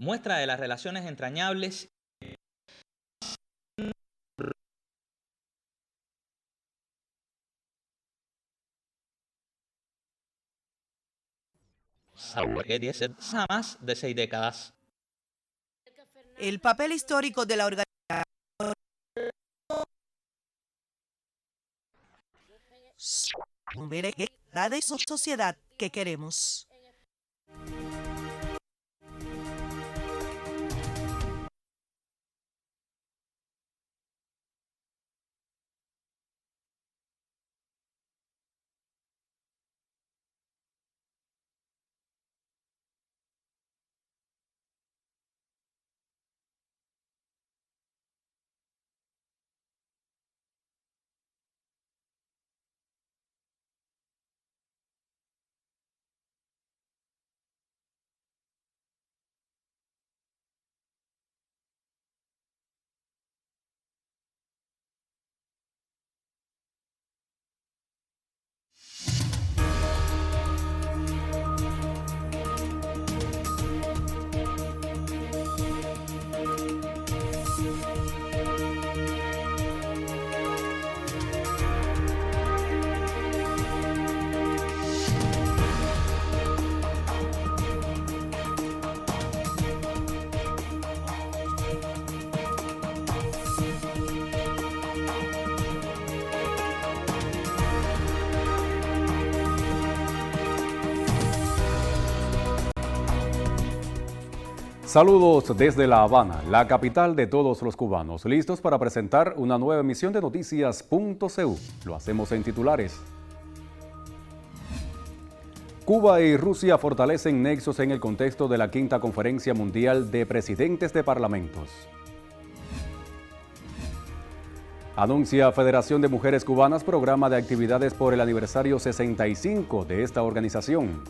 Muestra de las relaciones entrañables. Más de 6 décadas. El papel histórico de la organización de sociedad que queremos. Saludos desde La Habana, la capital de todos los cubanos, listos para presentar una nueva emisión de Noticias.cu. Lo hacemos en titulares. Cuba y Rusia fortalecen nexos en el contexto de la quinta Conferencia Mundial de Presidentes de Parlamentos. Anuncia Federación de Mujeres Cubanas programa de actividades por el aniversario 65 de esta organización.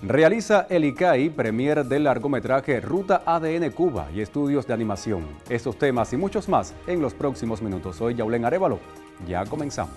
Realiza el ICAI premier del largometraje Ruta ADN Cuba y estudios de animación. Estos temas y muchos más en los próximos minutos. Soy Yaulén Arévalo. Ya comenzamos.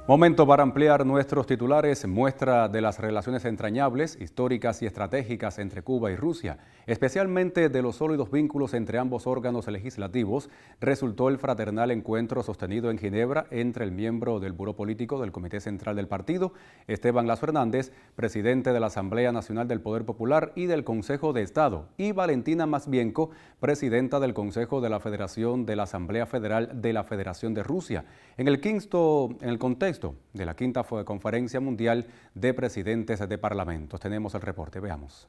Momento para ampliar nuestros titulares. Muestra de las relaciones entrañables, históricas y estratégicas entre Cuba y Rusia, especialmente de los sólidos vínculos entre ambos órganos legislativos, resultó el fraternal encuentro sostenido en Ginebra entre el miembro del Buró Político del Comité Central del Partido, Esteban Lazo Hernández, presidente de la Asamblea Nacional del Poder Popular y del Consejo de Estado, y Valentina Matvienko, presidenta del Consejo de la Federación de la Asamblea Federal de la Federación de Rusia, en el contexto de la quinta Conferencia Mundial de Presidentes de Parlamentos. Tenemos el reporte, veamos.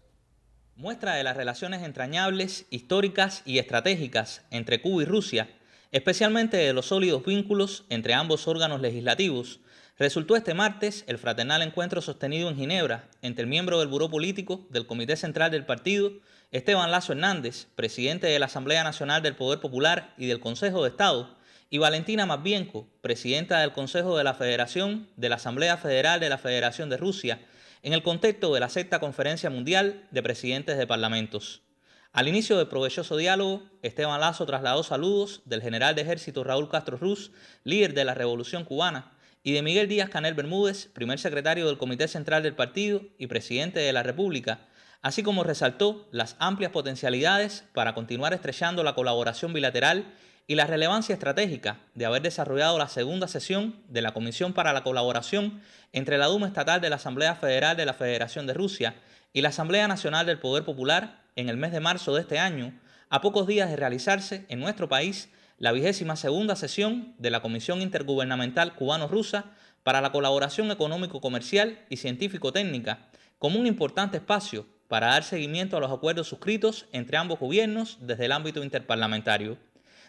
Muestra de las relaciones entrañables, históricas y estratégicas entre Cuba y Rusia, especialmente de los sólidos vínculos entre ambos órganos legislativos, resultó este martes el fraternal encuentro sostenido en Ginebra entre el miembro del Buró Político del Comité Central del Partido, Esteban Lazo Hernández, presidente de la Asamblea Nacional del Poder Popular y del Consejo de Estado, y Valentina Matvienko, presidenta del Consejo de la Federación de la Asamblea Federal de la Federación de Rusia, en el contexto de la sexta Conferencia Mundial de Presidentes de Parlamentos. Al inicio del provechoso diálogo, Esteban Lazo trasladó saludos del general de ejército Raúl Castro Ruz, líder de la Revolución Cubana, y de Miguel Díaz-Canel Bermúdez, primer secretario del Comité Central del Partido y presidente de la República, así como resaltó las amplias potencialidades para continuar estrechando la colaboración bilateral y la relevancia estratégica de haber desarrollado la segunda sesión de la Comisión para la Colaboración entre la Duma Estatal de la Asamblea Federal de la Federación de Rusia y la Asamblea Nacional del Poder Popular en el mes de marzo de este año, a pocos días de realizarse en nuestro país la 22ª sesión de la Comisión Intergubernamental Cubano-Rusa para la Colaboración Económico-Comercial y Científico-Técnica, como un importante espacio para dar seguimiento a los acuerdos suscritos entre ambos gobiernos desde el ámbito interparlamentario.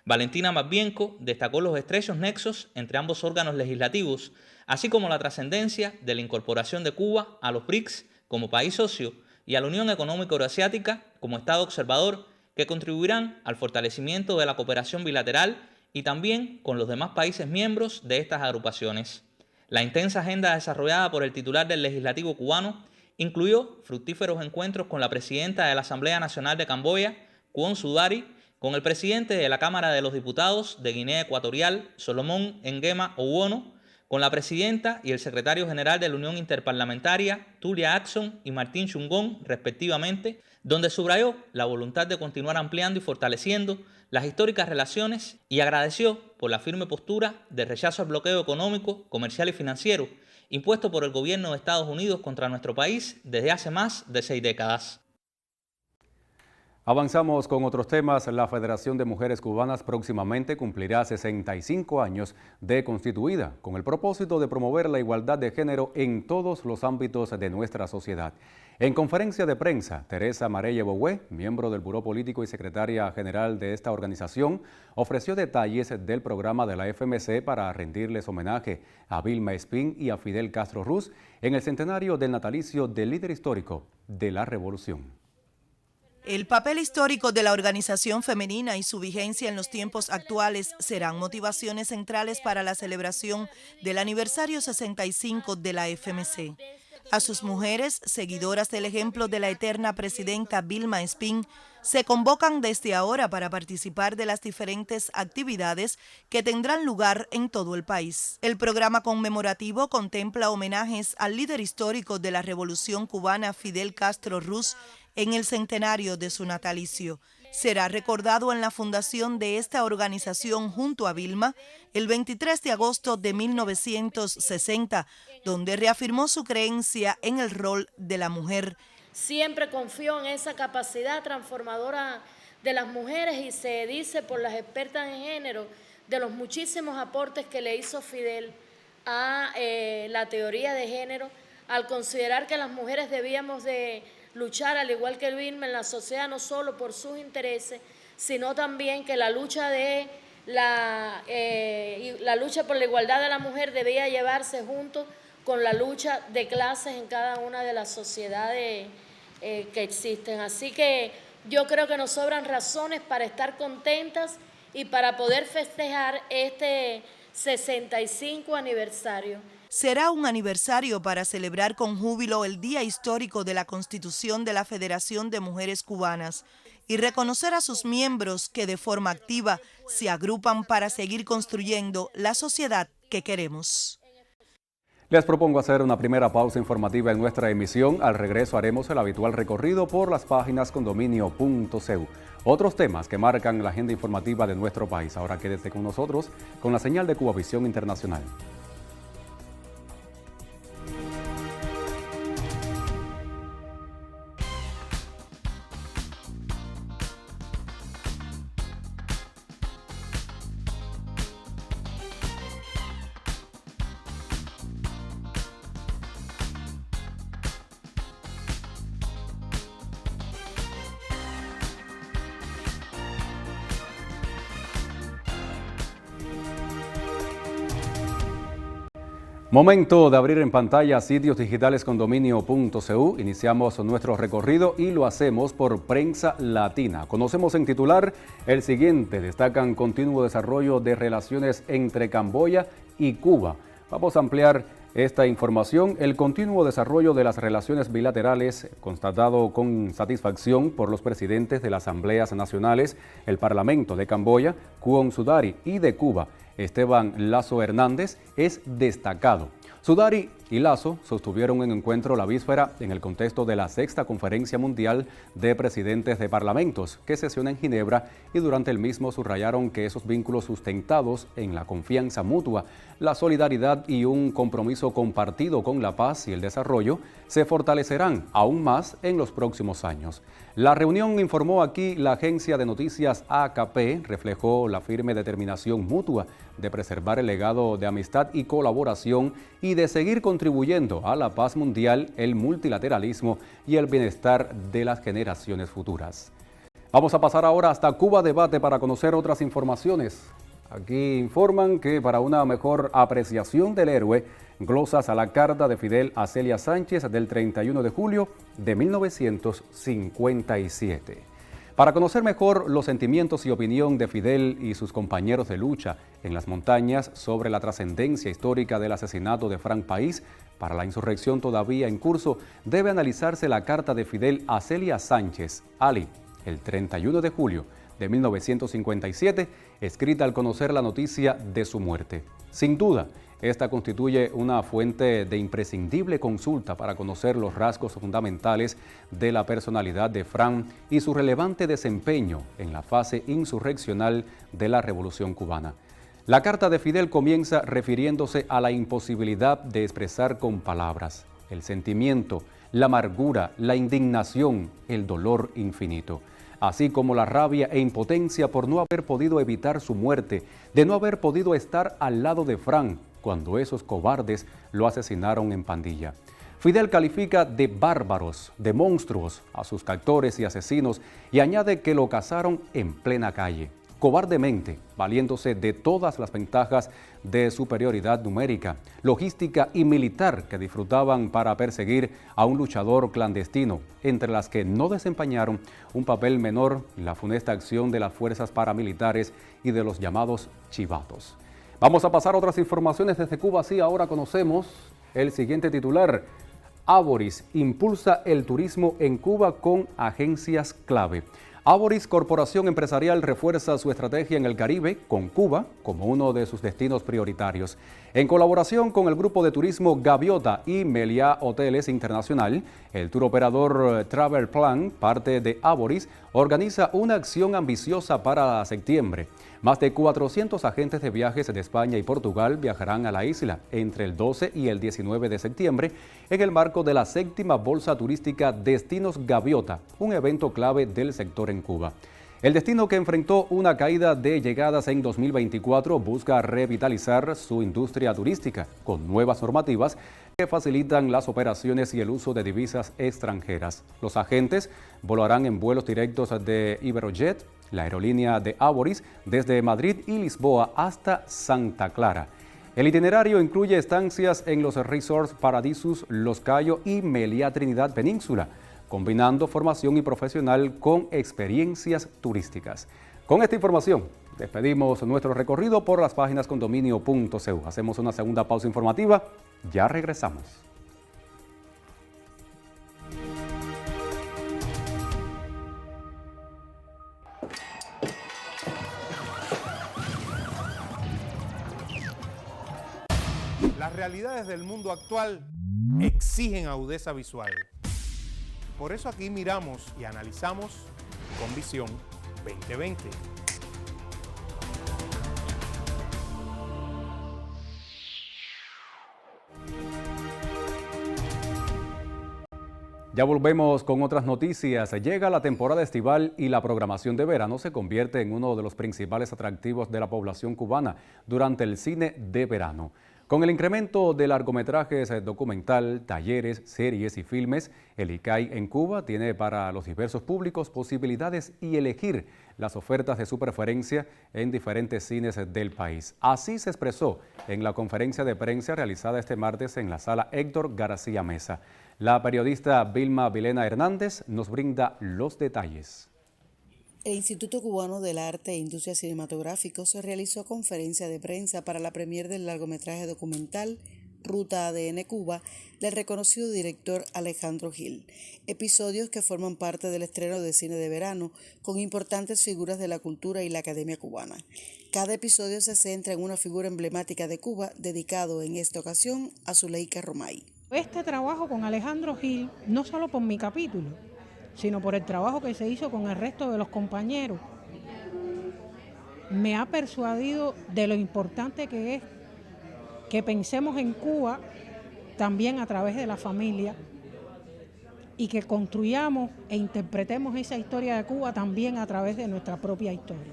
Valentina Matvienko destacó los estrechos nexos entre ambos órganos legislativos, así como la trascendencia de la incorporación de Cuba a los BRICS como país socio y a la Unión Económica Euroasiática como Estado observador, que contribuirán al fortalecimiento de la cooperación bilateral y también con los demás países miembros de estas agrupaciones. La intensa agenda desarrollada por el titular del Legislativo cubano incluyó fructíferos encuentros con la presidenta de la Asamblea Nacional de Camboya, Kuon Sudari, con el presidente de la Cámara de los Diputados de Guinea Ecuatorial, Solomon Nguema Owono, con la presidenta y el secretario general de la Unión Interparlamentaria, Tulia Ackson y Martín Chungón, respectivamente, donde subrayó la voluntad de continuar ampliando y fortaleciendo las históricas relaciones y agradeció por la firme postura de rechazo al bloqueo económico, comercial y financiero impuesto por el gobierno de Estados Unidos contra nuestro país desde hace más de 6 décadas. Avanzamos con otros temas. La Federación de Mujeres Cubanas próximamente cumplirá 65 años de constituida, con el propósito de promover la igualdad de género en todos los ámbitos de nuestra sociedad. En conferencia de prensa, Teresa Marelle Bogué, miembro del Buró Político y secretaria general de esta organización, ofreció detalles del programa de la FMC para rendirles homenaje a Vilma Espín y a Fidel Castro Ruz en el centenario del natalicio del líder histórico de la Revolución. El papel histórico de la organización femenina y su vigencia en los tiempos actuales serán motivaciones centrales para la celebración del aniversario 65 de la FMC. A sus mujeres, seguidoras del ejemplo de la eterna presidenta Vilma Espín, se convocan desde ahora para participar de las diferentes actividades que tendrán lugar en todo el país. El programa conmemorativo contempla homenajes al líder histórico de la Revolución Cubana, Fidel Castro Ruz, en el centenario de su natalicio. Será recordado en la fundación de esta organización junto a Vilma el 23 de agosto de 1960, donde reafirmó su creencia en el rol de la mujer. Siempre confió en esa capacidad transformadora de las mujeres y se dice por las expertas en género de los muchísimos aportes que le hizo Fidel a la teoría de género, al considerar que las mujeres debíamos de luchar, al igual que Vilma, en la sociedad, no solo por sus intereses, sino también que la lucha por la igualdad de la mujer debía llevarse junto con la lucha de clases en cada una de las sociedades que existen. Así que yo creo que nos sobran razones para estar contentas y para poder festejar este 65 aniversario. Será un aniversario para celebrar con júbilo el día histórico de la Constitución de la Federación de Mujeres Cubanas y reconocer a sus miembros que de forma activa se agrupan para seguir construyendo la sociedad que queremos. Les propongo hacer una primera pausa informativa en nuestra emisión. Al regreso haremos el habitual recorrido por las páginas condominio.cu. Otros temas que marcan la agenda informativa de nuestro país. Ahora quédese con nosotros con la señal de Cubavisión Internacional. Momento de abrir en pantalla sitios digitales condominio.cu. Iniciamos nuestro recorrido y lo hacemos por Prensa Latina. Conocemos en titular el siguiente: destacan continuo desarrollo de relaciones entre Camboya y Cuba. Vamos a ampliar esta información. El continuo desarrollo de las relaciones bilaterales, constatado con satisfacción por los presidentes de las Asambleas Nacionales, el Parlamento de Camboya, Kuon Sudari, y de Cuba, Esteban Lazo Hernández, es destacado. Sudari y Lazo sostuvieron un encuentro la víspera en el contexto de la 6ª Conferencia Mundial de Presidentes de Parlamentos, que sesiona en Ginebra, y durante el mismo subrayaron que esos vínculos sustentados en la confianza mutua, la solidaridad y un compromiso compartido con la paz y el desarrollo se fortalecerán aún más en los próximos años. La reunión, informó aquí la agencia de noticias AKP, reflejó la firme determinación mutua de preservar el legado de amistad y colaboración y de seguir contribuyendo a la paz mundial, el multilateralismo y el bienestar de las generaciones futuras. Vamos a pasar ahora hasta Cuba Debate para conocer otras informaciones. Aquí informan que para una mejor apreciación del héroe, glosas a la carta de Fidel a Celia Sánchez del 31 de julio de 1957. Para conocer mejor los sentimientos y opinión de Fidel y sus compañeros de lucha en las montañas sobre la trascendencia histórica del asesinato de Frank País para la insurrección todavía en curso, debe analizarse la carta de Fidel a Celia Sánchez Ali, el 31 de julio de 1957, escrita al conocer la noticia de su muerte. Sin duda, esta constituye una fuente de imprescindible consulta para conocer los rasgos fundamentales de la personalidad de Frank y su relevante desempeño en la fase insurreccional de la Revolución cubana. La carta de Fidel comienza refiriéndose a la imposibilidad de expresar con palabras el sentimiento, la amargura, la indignación, el dolor infinito, así como la rabia e impotencia por no haber podido evitar su muerte, de no haber podido estar al lado de Frank cuando esos cobardes lo asesinaron en pandilla. Fidel califica de bárbaros, de monstruos a sus captores y asesinos y añade que lo cazaron en plena calle, cobardemente, valiéndose de todas las ventajas de superioridad numérica, logística y militar que disfrutaban para perseguir a un luchador clandestino, entre las que no desempeñaron un papel menor la funesta acción de las fuerzas paramilitares y de los llamados chivatos. Vamos a pasar a otras informaciones desde Cuba. Sí, ahora conocemos el siguiente titular. Aboris impulsa el turismo en Cuba con agencias clave. Aboris Corporación Empresarial refuerza su estrategia en el Caribe con Cuba como uno de sus destinos prioritarios. En colaboración con el grupo de turismo Gaviota y Meliá Hoteles Internacional, el tour operador Travel Plan, parte de Aboris, organiza una acción ambiciosa para septiembre. Más de 400 agentes de viajes de España y Portugal viajarán a la isla entre el 12 y el 19 de septiembre en el marco de la 7ª Bolsa Turística Destinos Gaviota, un evento clave del sector en Cuba. El destino, que enfrentó una caída de llegadas en 2024, busca revitalizar su industria turística con nuevas normativas que facilitan las operaciones y el uso de divisas extranjeras. Los agentes volarán en vuelos directos de Iberojet, la aerolínea de Aboris, desde Madrid y Lisboa hasta Santa Clara. El itinerario incluye estancias en los resorts Paradisus, Los Cayos y Meliá Trinidad Península, combinando formación y profesional con experiencias turísticas. Con esta información, despedimos nuestro recorrido por las páginas condominio.cu. Hacemos una segunda pausa informativa. Ya regresamos. Las realidades del mundo actual exigen agudeza visual. Por eso aquí miramos y analizamos con Visión 2020. Ya volvemos con otras noticias. Llega la temporada estival y la programación de verano se convierte en uno de los principales atractivos de la población cubana durante el cine de verano. Con el incremento de largometrajes documental, talleres, series y filmes, el ICAI en Cuba tiene para los diversos públicos posibilidades y elegir las ofertas de su preferencia en diferentes cines del país. Así se expresó en la conferencia de prensa realizada este martes en la sala Héctor García Mesa. La periodista Vilma Vilena Hernández nos brinda los detalles. El Instituto Cubano del Arte e Industria Cinematográficos realizó conferencia de prensa para la premier del largometraje documental Ruta ADN Cuba del reconocido director Alejandro Gil. Episodios que forman parte del estreno de cine de verano con importantes figuras de la cultura y la academia cubana. Cada episodio se centra en una figura emblemática de Cuba, dedicado en esta ocasión a Zuleika Romay. Este trabajo con Alejandro Gil, no solo por mi capítulo, sino por el trabajo que se hizo con el resto de los compañeros, me ha persuadido de lo importante que es que pensemos en Cuba también a través de la familia y que construyamos e interpretemos esa historia de Cuba también a través de nuestra propia historia.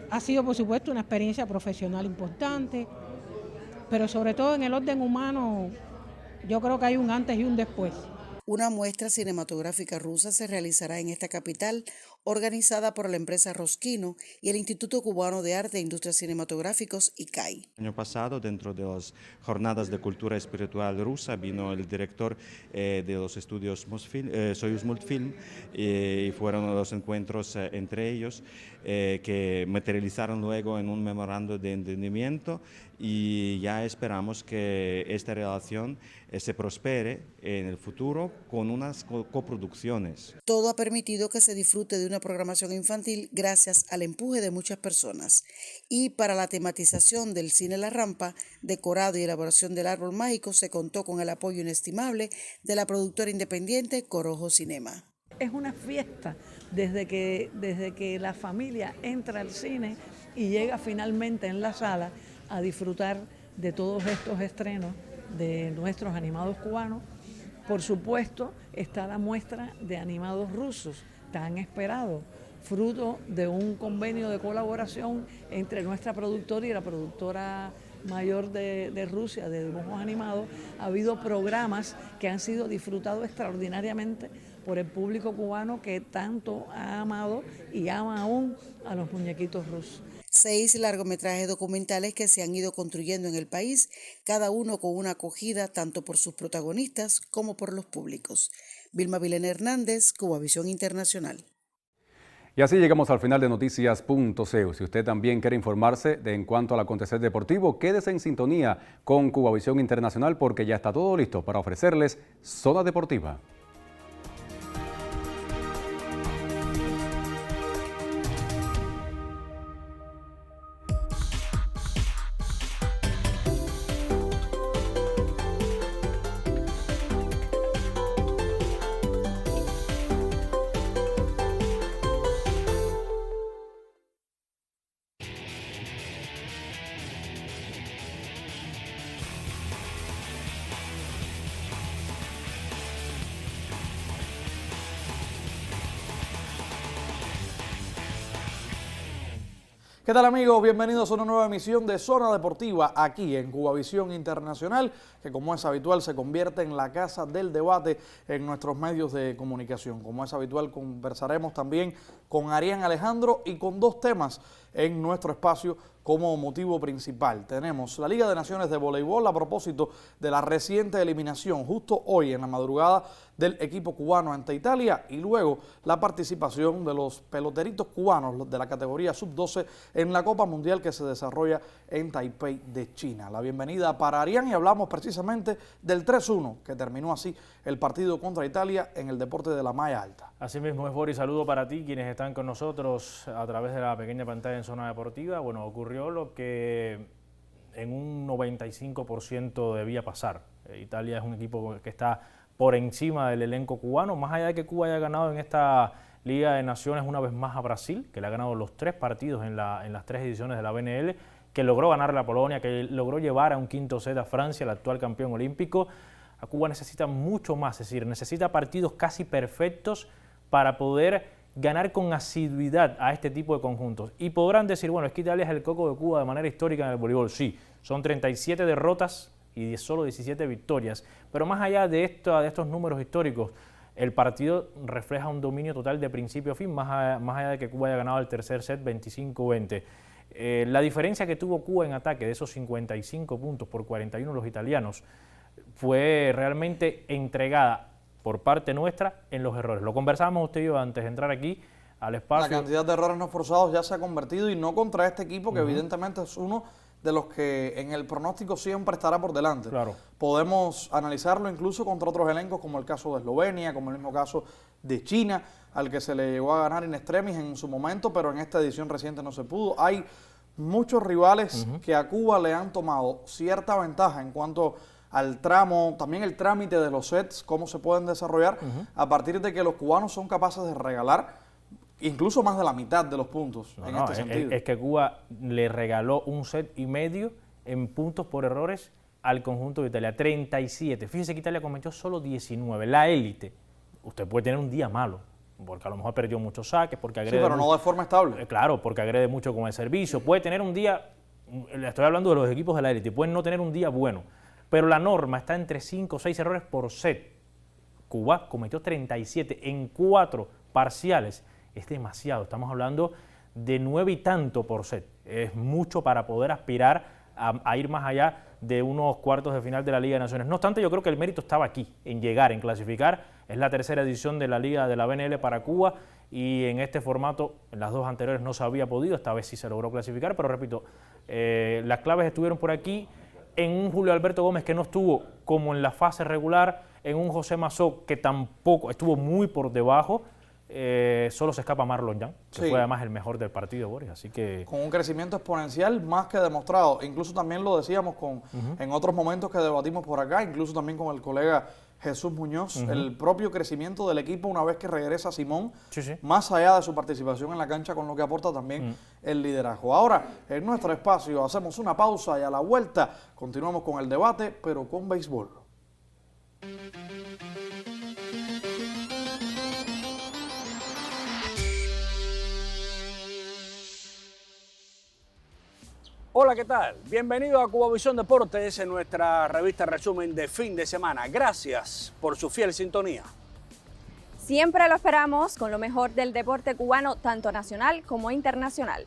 Ha sido, por supuesto, una experiencia profesional importante, pero sobre todo en el orden humano, yo creo que hay un antes y un después. Una muestra cinematográfica rusa se realizará en esta capital, organizada por la empresa Rosquino y el Instituto Cubano de Arte e Industrias Cinematográficos, ICAI. El año pasado, dentro de las Jornadas de Cultura Espiritual Rusa, vino el director de los estudios Soyuz Multfilm y fueron los encuentros entre ellos que materializaron luego en un memorando de entendimiento, y ya esperamos que esta relación se prospere en el futuro con unas coproducciones. Todo ha permitido que se disfrute de una programación infantil gracias al empuje de muchas personas. Y para la tematización del cine La Rampa, decorado y elaboración del árbol mágico, se contó con el apoyo inestimable de la productora independiente Corojo Cinema. Es una fiesta desde que la familia entra al cine y llega finalmente en la sala a disfrutar de todos estos estrenos de nuestros animados cubanos. Por supuesto, está la muestra de animados rusos, tan esperado, fruto de un convenio de colaboración entre nuestra productora y la productora mayor de Rusia de dibujos animados. Ha habido programas que han sido disfrutados extraordinariamente por el público cubano, que tanto ha amado y ama aún a los muñequitos rusos. 6 largometrajes documentales que se han ido construyendo en el país, cada uno con una acogida tanto por sus protagonistas como por los públicos. Vilma Vilena Hernández, Cubavisión Internacional. Y así llegamos al final de Noticias.co. Si usted también quiere informarse en cuanto al acontecer deportivo, quédese en sintonía con Cubavisión Internacional, porque ya está todo listo para ofrecerles Zona Deportiva. ¿Qué tal, amigos? Bienvenidos a una nueva emisión de Zona Deportiva aquí en Cubavisión Internacional, que como es habitual se convierte en la casa del debate en nuestros medios de comunicación. Como es habitual, conversaremos también con Arián Alejandro y con dos temas en nuestro espacio como motivo principal. Tenemos la Liga de Naciones de Voleibol a propósito de la reciente eliminación justo hoy en la madrugada del equipo cubano ante Italia, y luego la participación de los peloteritos cubanos de la categoría sub-12 en la Copa Mundial que se desarrolla en Taipei de China. La bienvenida para Arián, y hablamos precisamente del 3-1 que terminó así el partido contra Italia en el deporte de la malla alta. Así mismo es, Boris. Saludo para ti, quienes están con nosotros a través de la pequeña pantalla en Zona Deportiva. Bueno, ocurrió lo que en un 95% debía pasar. Italia es un equipo que está por encima del elenco cubano, más allá de que Cuba haya ganado en esta Liga de Naciones una vez más a Brasil, que le ha ganado los 3 partidos en las 3 ediciones de la BNL, que logró ganarle a Polonia, que logró llevar a un quinto set a Francia, el actual campeón olímpico. A Cuba necesita mucho más, es decir, necesita partidos casi perfectos para poder ganar con asiduidad a este tipo de conjuntos. Y podrán decir, bueno, es que Italia es el coco de Cuba de manera histórica en el voleibol. Sí, son 37 derrotas y solo 17 victorias. Pero más allá de estos números históricos, el partido refleja un dominio total de principio a fin, más allá de que Cuba haya ganado el tercer set 25-20. La diferencia que tuvo Cuba en ataque, de esos 55 puntos por 41 los italianos, fue realmente entregada por parte nuestra en los errores. Lo conversábamos usted y yo antes de entrar aquí al espacio. La cantidad de errores no forzados ya se ha convertido, y no contra este equipo que evidentemente es uno de los que en el pronóstico siempre estará por delante. Claro. Podemos analizarlo incluso contra otros elencos, como el caso de Eslovenia, como el mismo caso de China, al que se le llegó a ganar in extremis en su momento, pero en esta edición reciente no se pudo. Hay muchos rivales que a Cuba le han tomado cierta ventaja en cuanto al tramo, también el trámite de los sets, cómo se pueden desarrollar, a partir de que los cubanos son capaces de regalar incluso más de la mitad de los puntos en este sentido. Es que Cuba le regaló un set y medio en puntos por errores al conjunto de Italia, 37. Fíjese que Italia cometió solo 19, la élite. Usted puede tener un día malo, porque a lo mejor perdió muchos saques, porque agrede... Sí, pero no de forma estable. Claro, porque agrede mucho con el servicio. Puede tener un día, estoy hablando de los equipos de la élite, pueden no tener un día bueno, pero la norma está entre 5 o 6 errores por set. Cuba cometió 37 en 4 parciales es demasiado. Estamos hablando de 9 y tanto por set. Es mucho para poder aspirar a ir más allá de unos cuartos de final de la Liga de Naciones. No obstante, yo creo que el mérito estaba aquí, en llegar, en clasificar. Es la tercera edición de la Liga de la BNL para Cuba y en este formato, en las dos anteriores no se había podido, esta vez sí se logró clasificar, pero repito, las claves estuvieron por aquí, en un Julio Alberto Gómez que no estuvo como en la fase regular, en un José Mazó que tampoco estuvo muy por debajo. Solo se escapa Marlon Jan, que fue además el mejor del partido, Boris, así que... Con un crecimiento exponencial más que demostrado, incluso también lo decíamos en otros momentos que debatimos por acá, incluso también con el colega Jesús Muñoz, el propio crecimiento del equipo una vez que regresa Simón, más allá de su participación en la cancha, con lo que aporta también el liderazgo. Ahora, en nuestro espacio hacemos una pausa y a la vuelta continuamos con el debate, pero con béisbol. Hola, ¿qué tal? Bienvenido a Cubavisión Deportes en nuestra revista resumen de fin de semana. Gracias por su fiel sintonía. Siempre lo esperamos con lo mejor del deporte cubano, tanto nacional como internacional.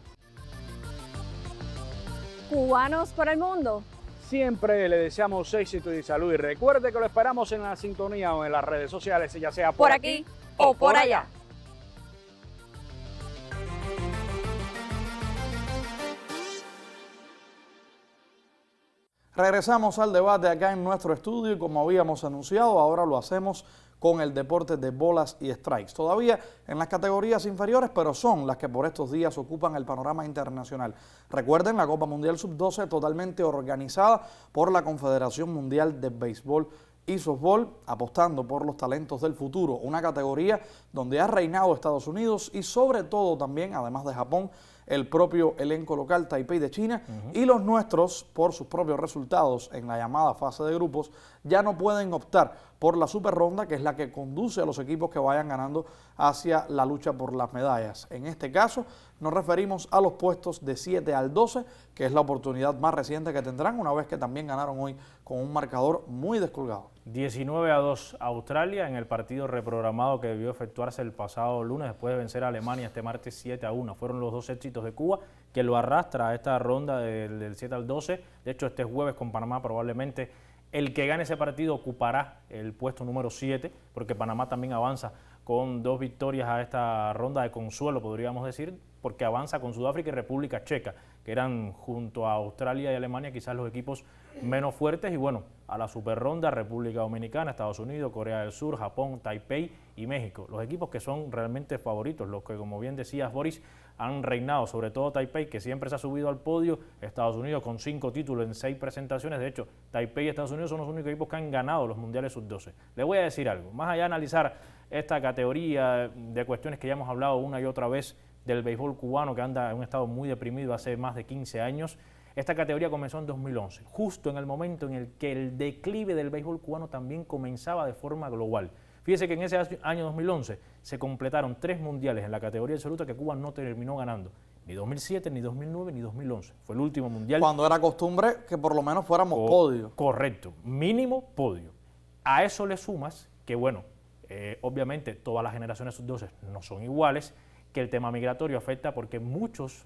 Cubanos por el mundo. Siempre le deseamos éxito y salud y recuerde que lo esperamos en la sintonía o en las redes sociales, ya sea por aquí o por allá. Regresamos al debate acá en nuestro estudio y como habíamos anunciado, ahora lo hacemos con el deporte de bolas y strikes. Todavía en las categorías inferiores, pero son las que por estos días ocupan el panorama internacional. Recuerden, la Copa Mundial Sub-12 totalmente organizada por la Confederación Mundial de Béisbol y Softball, apostando por los talentos del futuro, una categoría donde ha reinado Estados Unidos y sobre todo también, además de Japón, el propio elenco local Taipei de China y los nuestros, por sus propios resultados en la llamada fase de grupos, ya no pueden optar por la super ronda, que es la que conduce a los equipos que vayan ganando hacia la lucha por las medallas. En este caso nos referimos a los puestos de 7 al 12, que es la oportunidad más reciente que tendrán una vez que también ganaron hoy con un marcador muy descolgado. 19-2 Australia en el partido reprogramado que debió efectuarse el pasado lunes después de vencer a Alemania este martes 7-1. Fueron los dos éxitos de Cuba que lo arrastra a esta ronda del 7 al 12. De hecho, este jueves con Panamá probablemente el que gane ese partido ocupará el puesto número 7, porque Panamá también avanza con 2 victorias a esta ronda de consuelo, podríamos decir, porque avanza con Sudáfrica y República Checa, que eran junto a Australia y Alemania quizás los equipos menos fuertes, y bueno, a la superronda República Dominicana, Estados Unidos, Corea del Sur, Japón, Taipei y México. Los equipos que son realmente favoritos, los que, como bien decías, Boris, han reinado, sobre todo Taipei, que siempre se ha subido al podio, Estados Unidos con 5 títulos en 6 presentaciones. De hecho, Taipei y Estados Unidos son los únicos equipos que han ganado los mundiales sub-12. Le voy a decir algo, más allá de analizar esta categoría de cuestiones que ya hemos hablado una y otra vez del béisbol cubano, que anda en un estado muy deprimido hace más de 15 años, esta categoría comenzó en 2011, justo en el momento en el que el declive del béisbol cubano también comenzaba de forma global. Fíjese que en ese año 2011 se completaron 3 mundiales en la categoría absoluta que Cuba no terminó ganando. Ni 2007, ni 2009, ni 2011. Fue el último mundial. Cuando era costumbre que por lo menos fuéramos podio. Correcto, mínimo podio. A eso le sumas que, bueno, obviamente todas las generaciones sub-12 no son iguales, que el tema migratorio afecta porque muchos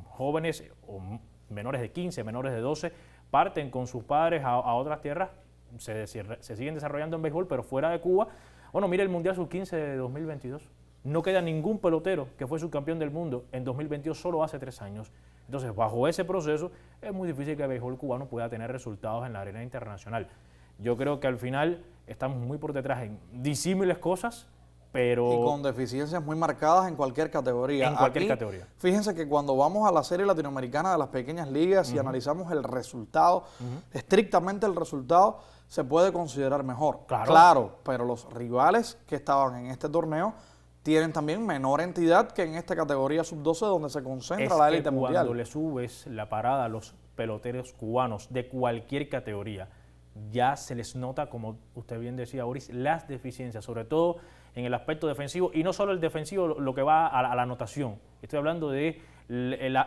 jóvenes o menores de 15, menores de 12, parten con sus padres a otras tierras, se siguen desarrollando en béisbol, pero fuera de Cuba. Bueno, mire el Mundial Sub-15 de 2022. No queda ningún pelotero que fue subcampeón del mundo en 2022, solo hace 3 años. Entonces, bajo ese proceso, es muy difícil que el béisbol cubano pueda tener resultados en la arena internacional. Yo creo que al final estamos muy por detrás en disímiles cosas, pero... Y con deficiencias muy marcadas en cualquier categoría. En cualquier categoría. Fíjense que cuando vamos a la serie latinoamericana de las pequeñas ligas y analizamos el resultado, estrictamente el resultado, se puede considerar mejor. Claro, pero los rivales que estaban en este torneo tienen también menor entidad que en esta categoría sub-12 donde se concentra la élite mundial. Cuando le subes la parada a los peloteros cubanos de cualquier categoría, ya se les nota, como usted bien decía, Boris, las deficiencias, sobre todo en el aspecto defensivo, y no solo el defensivo, lo que va a la anotación. Estoy hablando de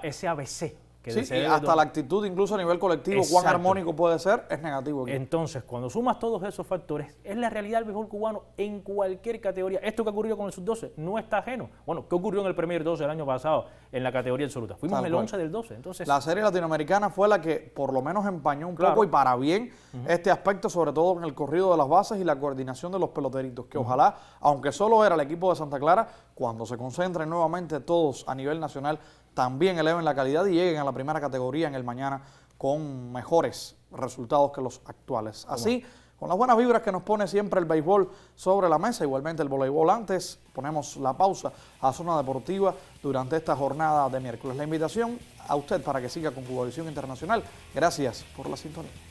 ese ABC que Sí, y hasta la actitud, incluso a nivel colectivo, cuán armónico puede ser, es negativo aquí. Entonces, cuando sumas todos esos factores, es la realidad del béisbol cubano en cualquier categoría. Esto que ocurrió con el sub-12 no está ajeno. Bueno, ¿qué ocurrió en el Premier 12 el año pasado en la categoría absoluta? Fuimos el 11 del 12. Entonces, la serie latinoamericana fue la que por lo menos empañó un poco y para bien este aspecto, sobre todo en el corrido de las bases y la coordinación de los peloteritos, que ojalá, aunque solo era el equipo de Santa Clara, cuando se concentren nuevamente todos a nivel nacional, también eleven la calidad y lleguen a la primera categoría en el mañana con mejores resultados que los actuales. Así, con las buenas vibras que nos pone siempre el béisbol sobre la mesa, igualmente el voleibol. Antes ponemos la pausa a Zona Deportiva durante esta jornada de miércoles. La invitación a usted para que siga con Cubavisión Internacional. Gracias por la sintonía.